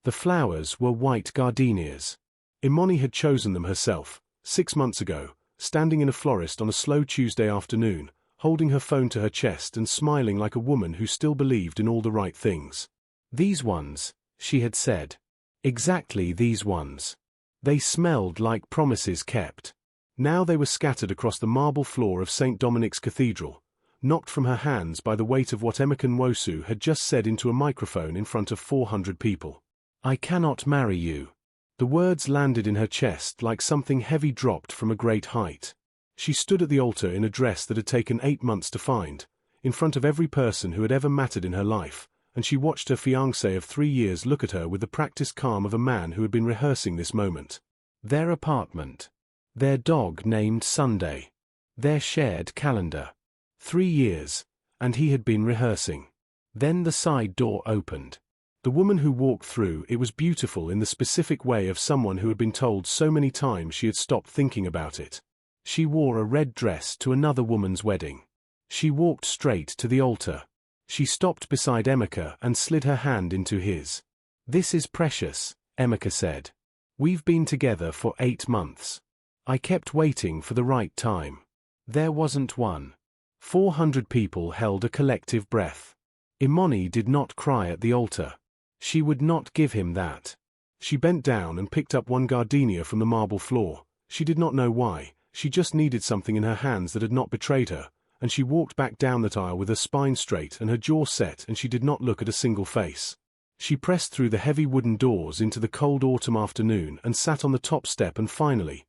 The flowers were white gardenias. Imani had chosen them herself, 6 months ago, standing in a florist on a slow Tuesday afternoon, holding her phone to her chest and smiling like a woman who still believed in all the right things. These ones, she had said. Exactly these ones. They smelled like promises kept. Now they were scattered across the marble floor of St. Dominic's Cathedral, knocked from her hands by the weight of what Emeka Nwosu had just said into a microphone in front of 400 people. I cannot marry you. The words landed in her chest like something heavy dropped from a great height. She stood at the altar in a dress that had taken 8 months to find, in front of every person who had ever mattered in her life, and she watched her fiancé of 3 years look at her with the practiced calm of a man who had been rehearsing this moment. Their apartment. Their dog named Sunday. Their shared calendar. 3 years, and he had been rehearsing. Then the side door opened. The woman who walked through it was beautiful in the specific way of someone who had been told so many times she had stopped thinking about it. She wore a red dress to another woman's wedding. She walked straight to the altar. She stopped beside Emeka and slid her hand into his. This is precious, Emeka said. We've been together for 8 months. I kept waiting for the right time. There wasn't one. 400 people held a collective breath. Imani did not cry at the altar. She would not give him that. She bent down and picked up one gardenia from the marble floor. She did not know why, she just needed something in her hands that had not betrayed her, and she walked back down that aisle with her spine straight and her jaw set, and she did not look at a single face. She pressed through the heavy wooden doors into the cold autumn afternoon and sat on the top step and finally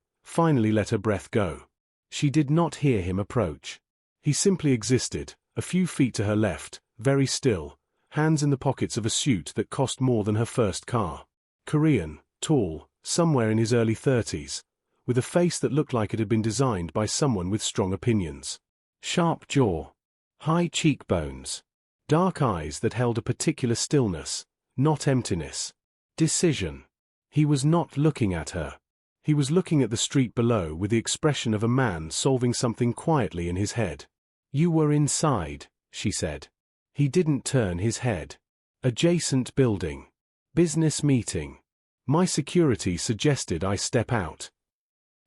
let her breath go. She did not hear him approach. He simply existed, a few feet to her left, very still, hands in the pockets of a suit that cost more than her first car. Korean, tall, somewhere in his early 30s, with a face that looked like it had been designed by someone with strong opinions. Sharp jaw. High cheekbones. Dark eyes that held a particular stillness, not emptiness. Decision. He was not looking at her. He was looking at the street below with the expression of a man solving something quietly in his head. You were inside, she said. He didn't turn his head. Adjacent building. Business meeting. My security suggested I step out.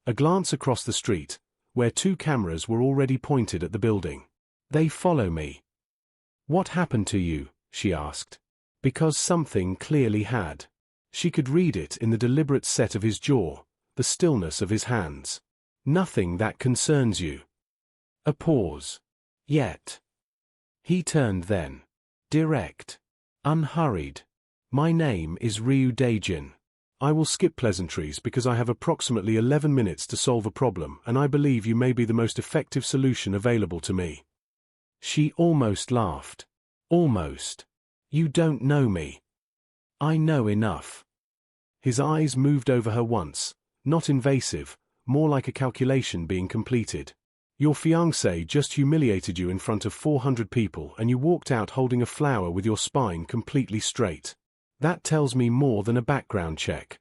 A glance across the street, where 2 cameras were already pointed at the building. They follow me. What happened to you? She asked. Because something clearly had. She could read it in the deliberate set of his jaw, the stillness of his hands. Nothing that concerns you. A pause. Yet. He turned then. Direct. Unhurried. My name is Ryu Daejin. I will skip pleasantries because I have approximately 11 minutes to solve a problem, and I believe you may be the most effective solution available to me. She almost laughed. Almost. You don't know me. I know enough. His eyes moved over her once, not invasive, more like a calculation being completed. Your fiancé just humiliated you in front of 400 people and you walked out holding a flower with your spine completely straight. That tells me more than a background check.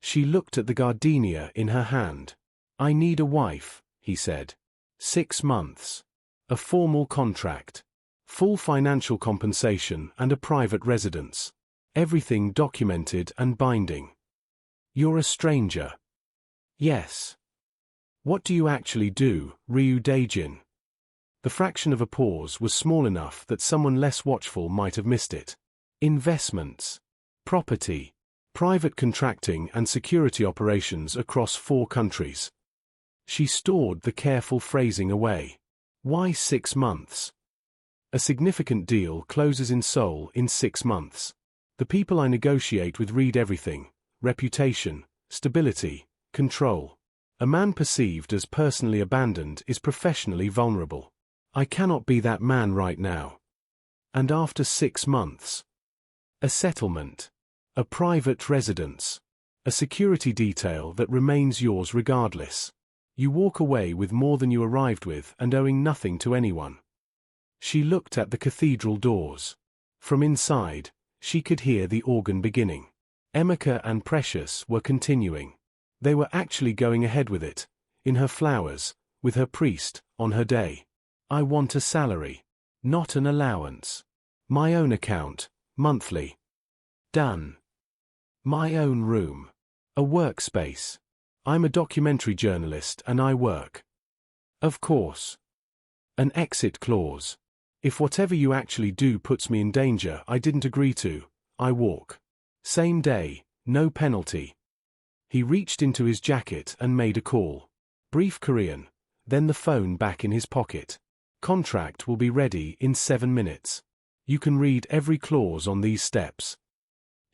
She looked at the gardenia in her hand. I need a wife, he said. 6 months. A formal contract. Full financial compensation and a private residence. Everything documented and binding. You're a stranger. Yes. What do you actually do, Ryu Daejin? The fraction of a pause was small enough that someone less watchful might have missed it. Investments. Property. Private contracting and security operations across 4 countries. She stored the careful phrasing away. Why 6 months? A significant deal closes in Seoul in 6 months. The people I negotiate with read everything: reputation, stability, control. A man perceived as personally abandoned is professionally vulnerable. I cannot be that man right now. And after 6 months. A settlement. A private residence. A security detail that remains yours regardless. You walk away with more than you arrived with and owing nothing to anyone. She looked at the cathedral doors. From inside, she could hear the organ beginning. Emeka and Precious were continuing. They were actually going ahead with it, in her flowers, with her priest, on her day. I want a salary. Not an allowance. My own account, monthly. Done. My own room. A workspace. I'm a documentary journalist and I work. Of course. An exit clause. If whatever you actually do puts me in danger I didn't agree to, I walk. Same day, no penalty. He reached into his jacket and made a call. Brief Korean, then the phone back in his pocket. Contract will be ready in 7 minutes. You can read every clause on these steps.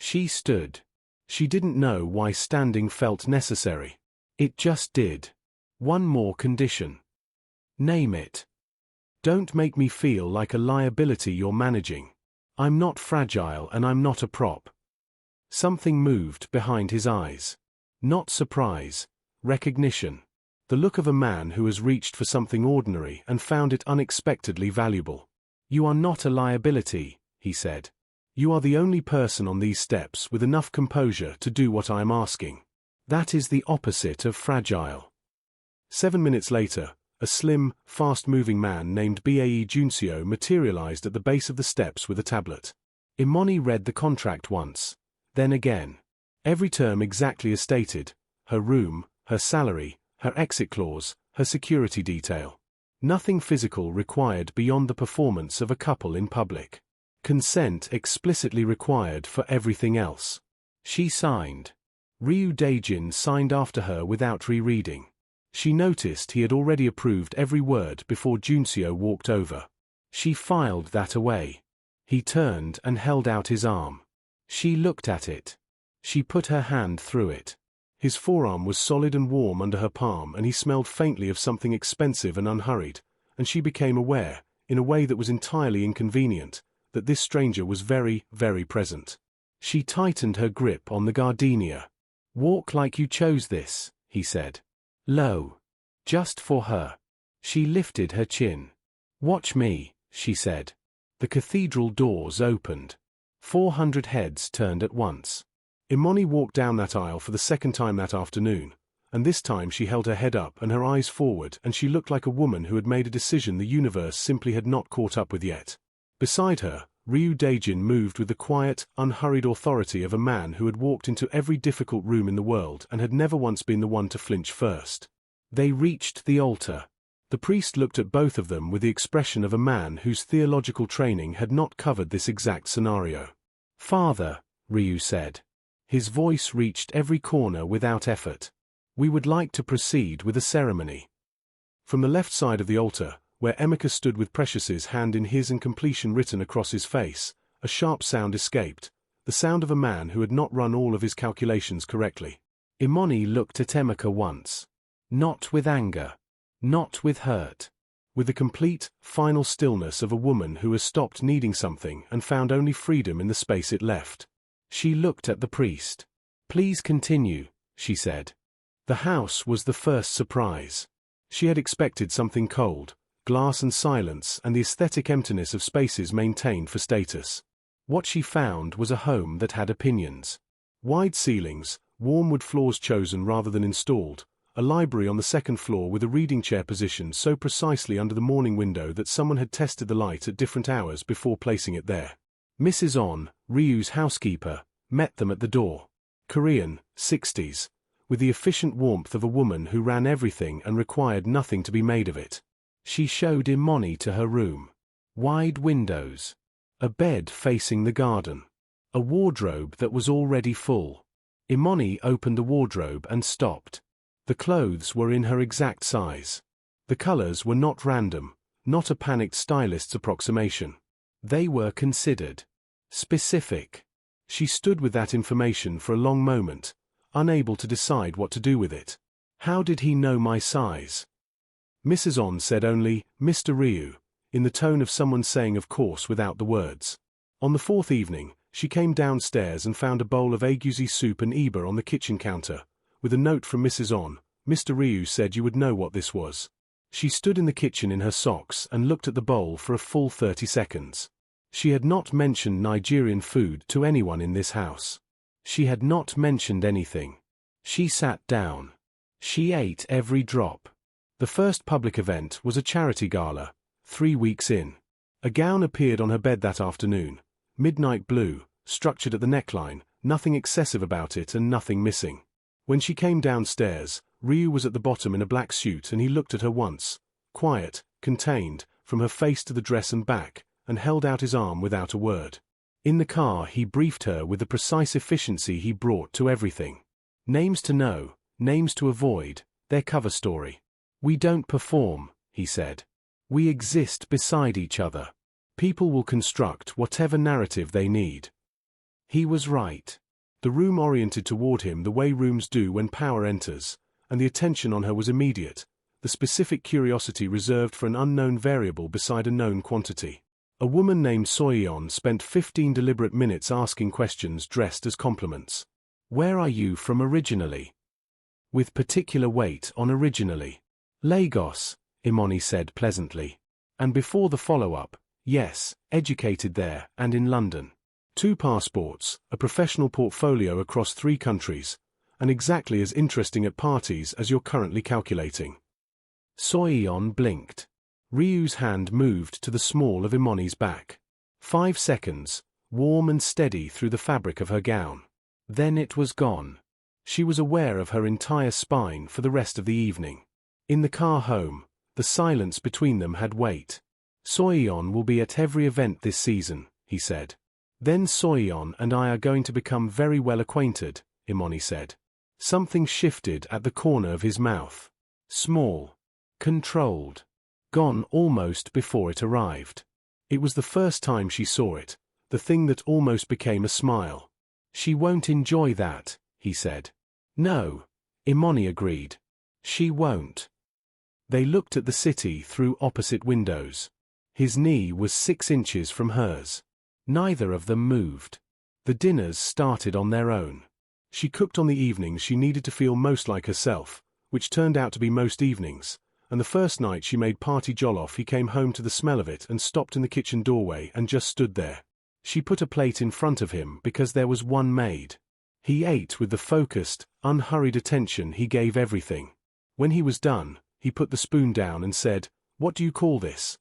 She stood. She didn't know why standing felt necessary. It just did. One more condition. Name it. Don't make me feel like a liability you're managing. I'm not fragile and I'm not a prop. Something moved behind his eyes. Not surprise, recognition. The look of a man who has reached for something ordinary and found it unexpectedly valuable. You are not a liability, he said. You are the only person on these steps with enough composure to do what I am asking. That is the opposite of fragile. 7 minutes later, a slim, fast-moving man named Bae Junseo materialized at the base of the steps with a tablet. Imoni read the contract once, then again. Every term exactly as stated, her room, her salary, her exit clause, her security detail. Nothing physical required beyond the performance of a couple in public. Consent explicitly required for everything else. She signed. Ryu Daejin signed after her without rereading. She noticed he had already approved every word before Junseo walked over. She filed that away. He turned and held out his arm. She looked at it. She put her hand through it. His forearm was solid and warm under her palm and he smelled faintly of something expensive and unhurried, and she became aware, in a way that was entirely inconvenient, that this stranger was very, very present. She tightened her grip on the gardenia. Walk like you chose this, he said. Low. Just for her. She lifted her chin. Watch me, she said. The cathedral doors opened. 400 heads turned at once. Imoni walked down that aisle for the second time that afternoon, and this time she held her head up and her eyes forward and she looked like a woman who had made a decision the universe simply had not caught up with yet. Beside her, Ryu Daejin moved with the quiet, unhurried authority of a man who had walked into every difficult room in the world and had never once been the one to flinch first. They reached the altar. The priest looked at both of them with the expression of a man whose theological training had not covered this exact scenario. Father, Ryu said. His voice reached every corner without effort. We would like to proceed with a ceremony. From the left side of the altar, where Emeka stood with Precious's hand in his and completion written across his face, a sharp sound escaped, the sound of a man who had not run all of his calculations correctly. Imoni looked at Emeka once. Not with anger. Not with hurt. With the complete, final stillness of a woman who has stopped needing something and found only freedom in the space it left. She looked at the priest. Please continue, she said. The house was the first surprise. She had expected something cold, glass and silence and the aesthetic emptiness of spaces maintained for status. What she found was a home that had opinions. Wide ceilings, warm wood floors chosen rather than installed, a library on the second floor with a reading chair positioned so precisely under the morning window that someone had tested the light at different hours before placing it there. Mrs. On, Ryu's housekeeper, met them at the door. Korean, 60s, with the efficient warmth of a woman who ran everything and required nothing to be made of it. She showed Imoni to her room. Wide windows. A bed facing the garden. A wardrobe that was already full. Imoni opened the wardrobe and stopped. The clothes were in her exact size. The colors were not random, not a panicked stylist's approximation. They were considered. Specific. She stood with that information for a long moment, unable to decide what to do with it. How did he know my size? Mrs. On said only, Mr. Ryu, in the tone of someone saying of course without the words. On the fourth evening, she came downstairs and found a bowl of agusi soup and iba on the kitchen counter, with a note from Mrs. On. Mr. Ryu said you would know what this was. She stood in the kitchen in her socks and looked at the bowl for a full 30 seconds. She had not mentioned Nigerian food to anyone in this house. She had not mentioned anything. She sat down. She ate every drop. The first public event was a charity gala, 3 weeks in. A gown appeared on her bed that afternoon, midnight blue, structured at the neckline, nothing excessive about it and nothing missing. When she came downstairs, Ryu was at the bottom in a black suit and he looked at her once, quiet, contained, from her face to the dress and back, and held out his arm without a word. In the car he briefed her with the precise efficiency he brought to everything. Names to know, names to avoid, their cover story. "We don't perform," he said. "We exist beside each other. People will construct whatever narrative they need." He was right. The room oriented toward him the way rooms do when power enters, and the attention on her was immediate, the specific curiosity reserved for an unknown variable beside a known quantity. A woman named Soyeon spent 15 deliberate minutes asking questions dressed as compliments. "Where are you from originally?" With particular weight on originally. "Lagos," Imani said pleasantly. And before the follow-up, "Yes, educated there and in London. 2 passports, a professional portfolio across 3 countries, and exactly as interesting at parties as you're currently calculating." Soyeon blinked. Ryu's hand moved to the small of Imani's back. 5 seconds, warm and steady through the fabric of her gown. Then it was gone. She was aware of her entire spine for the rest of the evening. In the car home, the silence between them had weight. "Soyeon will be at every event this season," he said. "Then Soyeon and I are going to become very well acquainted," Imani said. Something shifted at the corner of his mouth. Small. Controlled. Gone almost before it arrived. It was the first time she saw it, the thing that almost became a smile. "She won't enjoy that," he said. "No," Imani agreed. "She won't." They looked at the city through opposite windows. His knee was 6 inches from hers. Neither of them moved. The dinners started on their own. She cooked on the evenings she needed to feel most like herself, which turned out to be most evenings, and the first night she made party jollof he came home to the smell of it and stopped in the kitchen doorway and just stood there. She put a plate in front of him because there was one made. He ate with the focused, unhurried attention he gave everything. When he was done, he put the spoon down and said, "What do you call this?"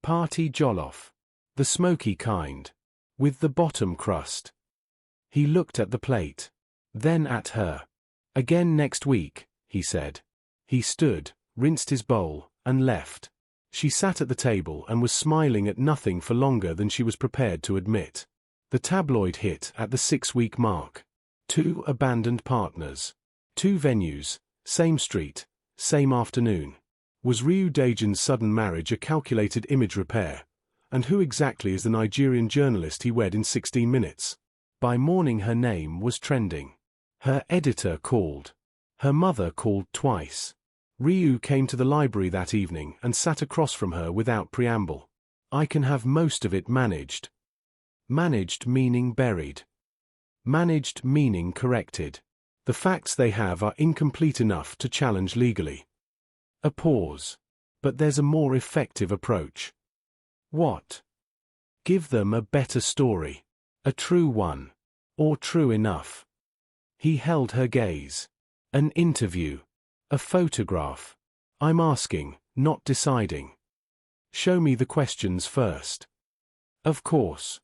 "Party jollof. The smoky kind. With the bottom crust." He looked at the plate. Then at her. "Again next week," he said. He stood, rinsed his bowl, and left. She sat at the table and was smiling at nothing for longer than she was prepared to admit. The tabloid hit at the 6-week mark. 2 abandoned partners. 2 venues, same street, same afternoon. Was Ryu Daejin's sudden marriage a calculated image repair? And who exactly is the Nigerian journalist he wed in 16 minutes? By morning her name was trending. Her editor called. Her mother called twice. Ryu came to the library that evening and sat across from her without preamble. "I can have most of it managed." Managed meaning buried. Managed meaning corrected. The facts they have are incomplete enough to challenge legally. A pause. "But there's a more effective approach." "What?" "Give them a better story. A true one. Or true enough." He held her gaze. "An interview. A photograph. I'm asking, not deciding. Show me the questions first." "Of course."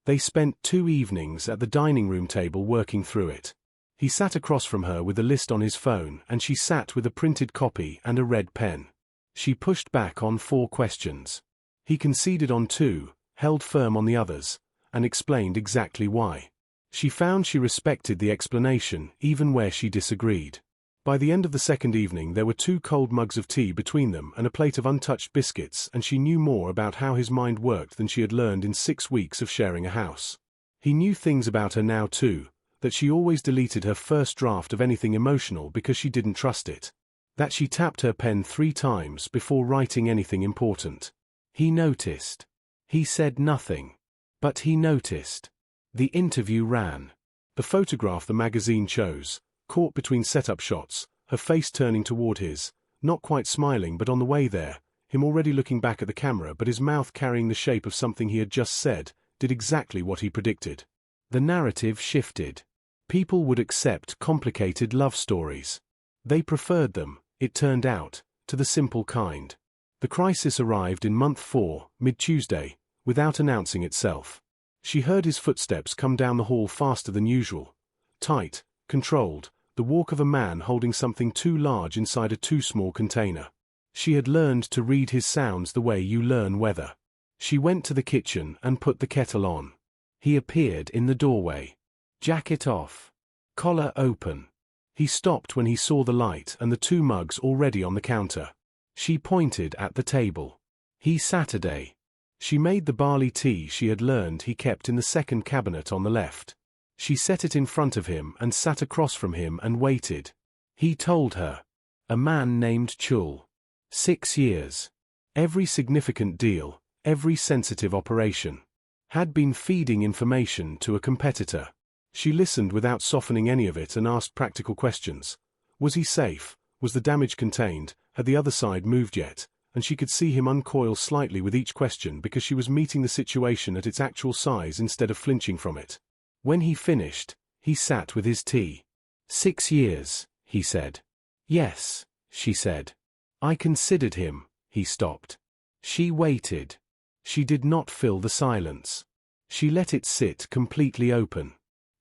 They spent 2 evenings at the dining room table working through it. He sat across from her with a list on his phone and she sat with a printed copy and a red pen. She pushed back on 4 questions. He conceded on 2, held firm on the others, and explained exactly why. She found she respected the explanation even where she disagreed. By the end of the second evening there were 2 cold mugs of tea between them and a plate of untouched biscuits, and she knew more about how his mind worked than she had learned in 6 weeks of sharing a house. He knew things about her now too, that she always deleted her first draft of anything emotional because she didn't trust it. That she tapped her pen 3 times before writing anything important. He noticed. He said nothing. But he noticed. The interview ran. The photograph the magazine chose, caught between setup shots, her face turning toward his, not quite smiling but on the way there, him already looking back at the camera but his mouth carrying the shape of something he had just said, did exactly what he predicted. The narrative shifted. People would accept complicated love stories. They preferred them, it turned out, to the simple kind. The crisis arrived in month 4, mid-Tuesday, without announcing itself. She heard his footsteps come down the hall faster than usual. Tight, controlled, the walk of a man holding something too large inside a too small container. She had learned to read his sounds the way you learn weather. She went to the kitchen and put the kettle on. He appeared in the doorway. Jacket off. Collar open. He stopped when he saw the light and the 2 mugs already on the counter. She pointed at the table. He Saturday. She made the barley tea she had learned he kept in the second cabinet on the left. She set it in front of him and sat across from him and waited. He told her. A man named Chul. 6 years. Every significant deal, every sensitive operation. Had been feeding information to a competitor. She listened without softening any of it and asked practical questions. Was he safe? Was the damage contained? Had the other side moved yet? And she could see him uncoil slightly with each question because she was meeting the situation at its actual size instead of flinching from it. When he finished, he sat with his tea. 6 years, he said. Yes, she said. I considered him, he stopped. She waited. She did not fill the silence. She let it sit completely open.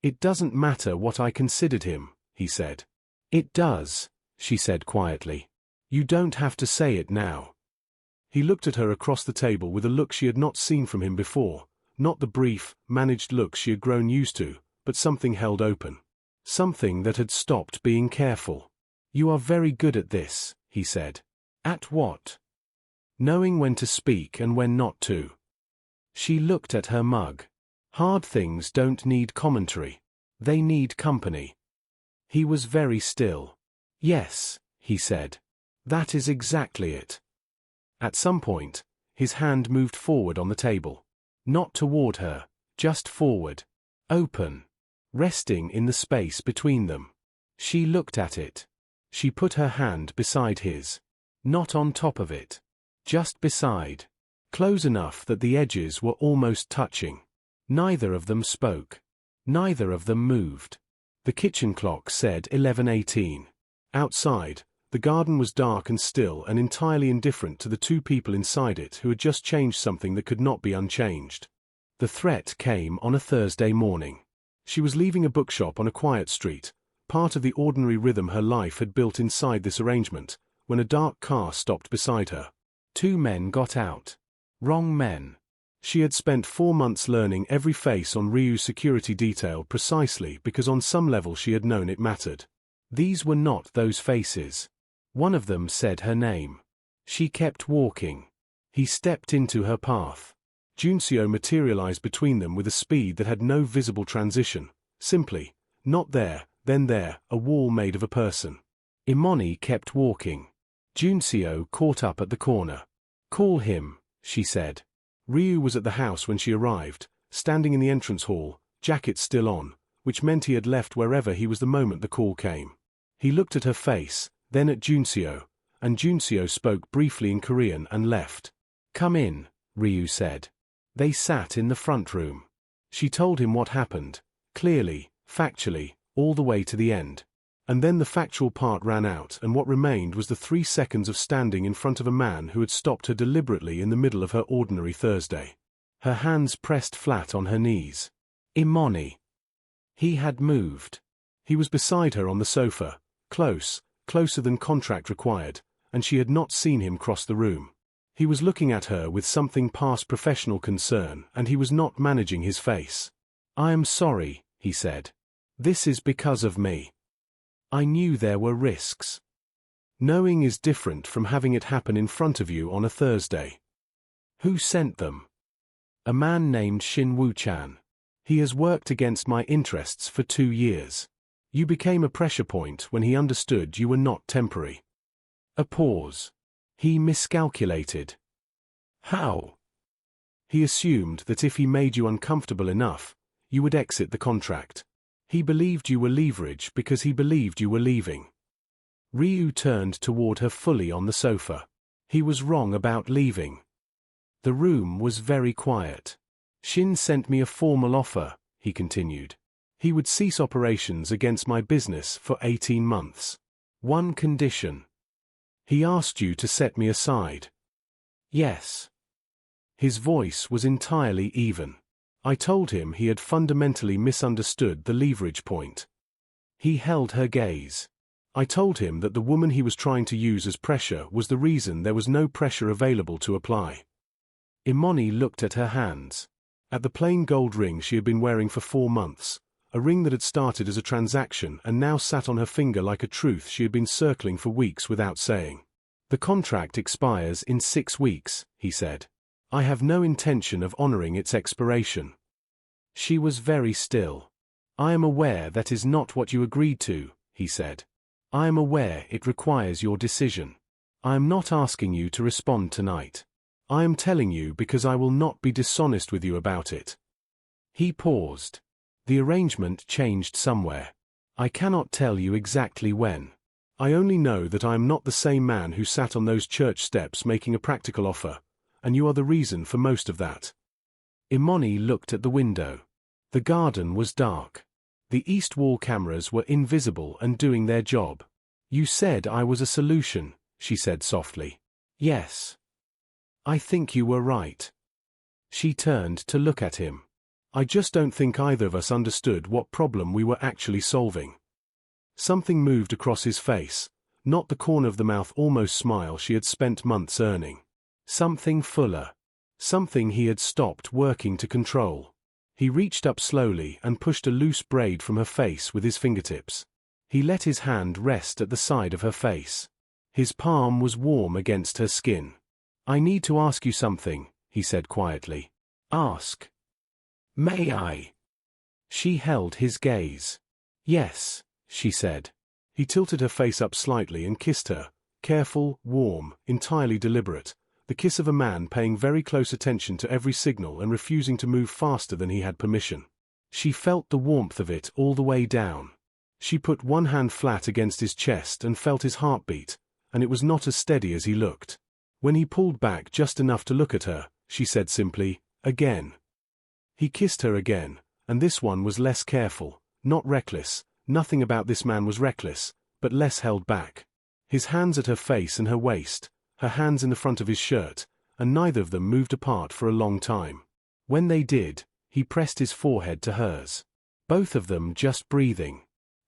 It doesn't matter what I considered him, he said. It does, she said quietly. You don't have to say it now. He looked at her across the table with a look she had not seen from him before, not the brief, managed look she had grown used to, but something held open. Something that had stopped being careful. You are very good at this, he said. At what? Knowing when to speak and when not to. She looked at her mug. Hard things don't need commentary. They need company. He was very still. Yes, he said. That is exactly it. At some point, his hand moved forward on the table. Not toward her, just forward. Open. Resting in the space between them. She looked at it. She put her hand beside his. Not on top of it. Just beside. Close enough that the edges were almost touching. Neither of them spoke. Neither of them moved. The kitchen clock said 11:18. Outside, the garden was dark and still and entirely indifferent to the 2 people inside it who had just changed something that could not be unchanged. The threat came on a Thursday morning. She was leaving a bookshop on a quiet street, part of the ordinary rhythm her life had built inside this arrangement, when a dark car stopped beside her. 2 men got out. Wrong men. She had spent 4 months learning every face on Ryu's security detail precisely because on some level she had known it mattered. These were not those faces. One of them said her name. She kept walking. He stepped into her path. Junseo materialized between them with a speed that had no visible transition. Simply, not there, then there, a wall made of a person. Imoni kept walking. Junseo caught up at the corner. Call him, she said. Ryu was at the house when she arrived, standing in the entrance hall, jacket still on, which meant he had left wherever he was the moment the call came. He looked at her face, then at Junseo, and Junseo spoke briefly in Korean and left. Come in, Ryu said. They sat in the front room. She told him what happened, clearly, factually, all the way to the end. And then the factual part ran out and what remained was the 3 seconds of standing in front of a man who had stopped her deliberately in the middle of her ordinary Thursday. Her hands pressed flat on her knees. Imoni. He had moved. He was beside her on the sofa, closer than contract required, and she had not seen him cross the room. He was looking at her with something past professional concern and he was not managing his face. I am sorry, he said. This is because of me. I knew there were risks. Knowing is different from having it happen in front of you on a Thursday. Who sent them? A man named Shin Woo-chan. He has worked against my interests for 2 years. You became a pressure point when he understood you were not temporary. A pause. He miscalculated. How? He assumed that if he made you uncomfortable enough, you would exit the contract. He believed you were leverage because he believed you were leaving. Ryu turned toward her fully on the sofa. He was wrong about leaving. The room was very quiet. Shin sent me a formal offer, he continued. He would cease operations against my business for 18 months. One condition. He asked you to set me aside. Yes. His voice was entirely even. I told him he had fundamentally misunderstood the leverage point. He held her gaze. I told him that the woman he was trying to use as pressure was the reason there was no pressure available to apply. Imani looked at her hands. At the plain gold ring she had been wearing for 4 months, a ring that had started as a transaction and now sat on her finger like a truth she had been circling for weeks without saying. The contract expires in 6 weeks, he said. I have no intention of honoring its expiration. She was very still. I am aware that is not what you agreed to, he said. I am aware it requires your decision. I am not asking you to respond tonight. I am telling you because I will not be dishonest with you about it. He paused. The arrangement changed somewhere. I cannot tell you exactly when. I only know that I am not the same man who sat on those church steps making a practical offer, and you are the reason for most of that. Imani looked at the window. The garden was dark. The east wall cameras were invisible and doing their job. You said I was a solution, she said softly. Yes. I think you were right. She turned to look at him. I just don't think either of us understood what problem we were actually solving. Something moved across his face, not the corner of the mouth almost smile she had spent months earning. Something fuller. Something he had stopped working to control. He reached up slowly and pushed a loose braid from her face with his fingertips. He let his hand rest at the side of her face. His palm was warm against her skin. I need to ask you something, he said quietly. Ask. May I? She held his gaze. Yes, she said. He tilted her face up slightly and kissed her, careful, warm, entirely deliberate, the kiss of a man paying very close attention to every signal and refusing to move faster than he had permission. She felt the warmth of it all the way down. She put one hand flat against his chest and felt his heartbeat, and it was not as steady as he looked. When he pulled back just enough to look at her, she said simply, again. He kissed her again, and this one was less careful, not reckless. Nothing about this man was reckless, but less held back. His hands at her face and her waist, her hands in the front of his shirt, and neither of them moved apart for a long time. When they did, he pressed his forehead to hers. Both of them just breathing.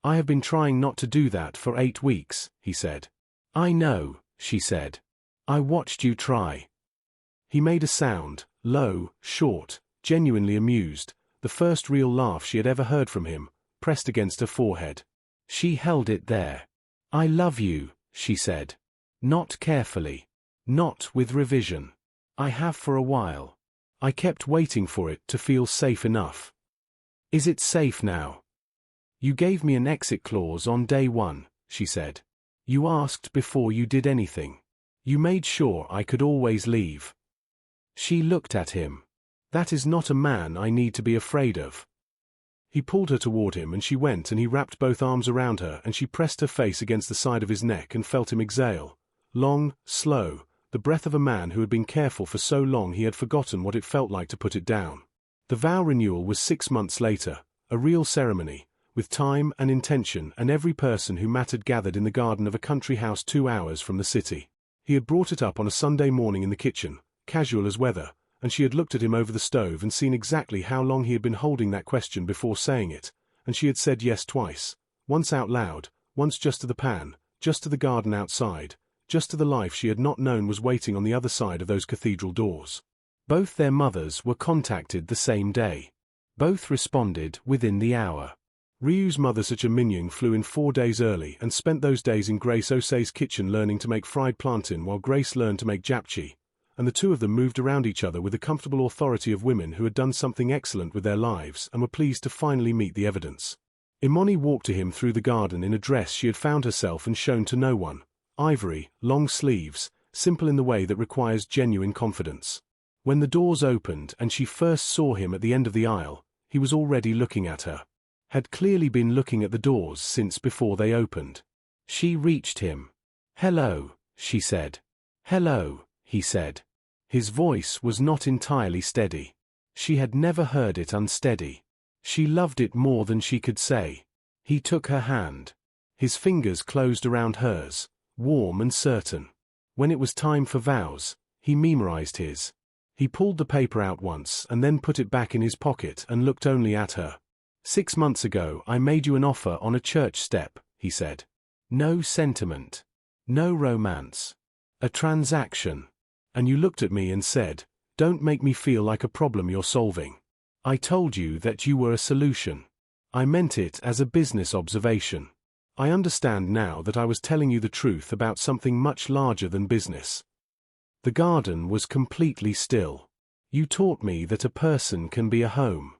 I have been trying not to do that for 8 weeks, he said. I know, she said. I watched you try. He made a sound, low, short, genuinely amused, the first real laugh she had ever heard from him, pressed against her forehead. She held it there. I love you, she said. Not carefully. Not with revision. I have for a while. I kept waiting for it to feel safe enough. Is it safe now? You gave me an exit clause on day 1, she said. You asked before you did anything. You made sure I could always leave. She looked at him. That is not a man I need to be afraid of. He pulled her toward him and she went and he wrapped both arms around her and she pressed her face against the side of his neck and felt him exhale. Long, slow, the breath of a man who had been careful for so long he had forgotten what it felt like to put it down. The vow renewal was 6 months later, a real ceremony, with time and intention and every person who mattered gathered in the garden of a country house 2 hours from the city. He had brought it up on a Sunday morning in the kitchen, casual as weather, and she had looked at him over the stove and seen exactly how long he had been holding that question before saying it, and she had said yes twice, once out loud, once just to the pan, just to the garden outside, just to the life she had not known was waiting on the other side of those cathedral doors. Both their mothers were contacted the same day. Both responded within the hour. Ryu's mother Sucha Minyung flew in 4 days early and spent those days in Grace Osei's kitchen learning to make fried plantain while Grace learned to make japchae, and the two of them moved around each other with the comfortable authority of women who had done something excellent with their lives and were pleased to finally meet the evidence. Imani walked to him through the garden in a dress she had found herself and shown to no one. Ivory, long sleeves, simple in the way that requires genuine confidence. When the doors opened and she first saw him at the end of the aisle, he was already looking at her. Had clearly been looking at the doors since before they opened. She reached him. Hello, she said. Hello, he said. His voice was not entirely steady. She had never heard it unsteady. She loved it more than she could say. He took her hand. His fingers closed around hers, warm and certain. When it was time for vows, he memorized his. He pulled the paper out once and then put it back in his pocket and looked only at her. 6 months ago I made you an offer on a church step, he said. No sentiment. No romance. A transaction. And you looked at me and said, don't make me feel like a problem you're solving. I told you that you were a solution. I meant it as a business observation. I understand now that I was telling you the truth about something much larger than business. The garden was completely still. You taught me that a person can be a home.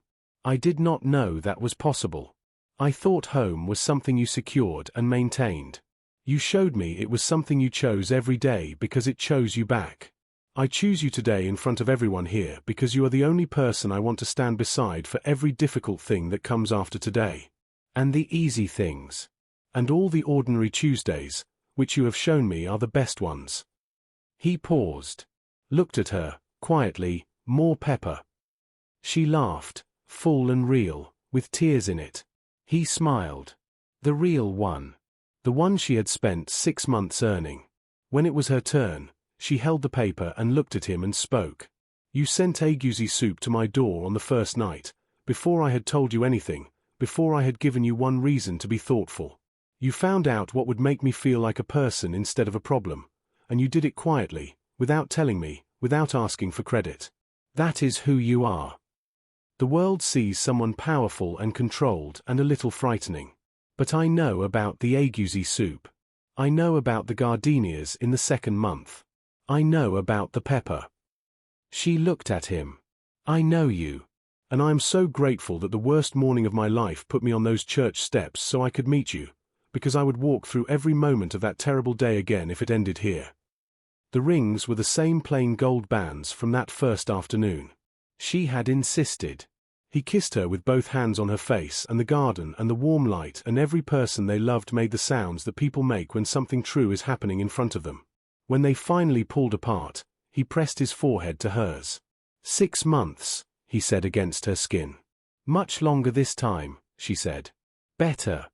I did not know that was possible. I thought home was something you secured and maintained. You showed me it was something you chose every day because it chose you back. I choose you today in front of everyone here because you are the only person I want to stand beside for every difficult thing that comes after today. And the easy things. And all the ordinary Tuesdays, which you have shown me are the best ones. He paused. Looked at her, quietly, more pepper. She laughed, full and real, with tears in it. He smiled. The real one. The one she had spent 6 months earning. When it was her turn, she held the paper and looked at him and spoke. You sent agusi soup to my door on the first night, before I had told you anything, before I had given you one reason to be thoughtful. You found out what would make me feel like a person instead of a problem, and you did it quietly, without telling me, without asking for credit. That is who you are. The world sees someone powerful and controlled and a little frightening. But I know about the agusi soup. I know about the gardenias in the 2nd month. I know about the pepper. She looked at him. I know you. And I am so grateful that the worst morning of my life put me on those church steps so I could meet you, because I would walk through every moment of that terrible day again if it ended here. The rings were the same plain gold bands from that first afternoon. She had insisted. He kissed her with both hands on her face, and the garden and the warm light and every person they loved made the sounds that people make when something true is happening in front of them. When they finally pulled apart, he pressed his forehead to hers. 6 months, he said against her skin. Much longer this time, she said. Better.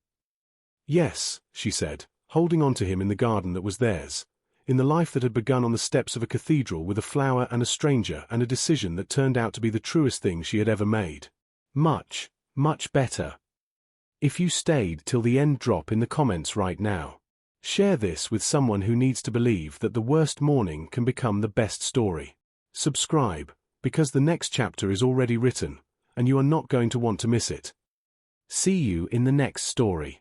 Yes, she said, holding on to him in the garden that was theirs, in the life that had begun on the steps of a cathedral with a flower and a stranger and a decision that turned out to be the truest thing she had ever made. Much, much better. If you stayed till the end, drop in the comments right now. Share this with someone who needs to believe that the worst morning can become the best story. Subscribe, because the next chapter is already written, and you are not going to want to miss it. See you in the next story.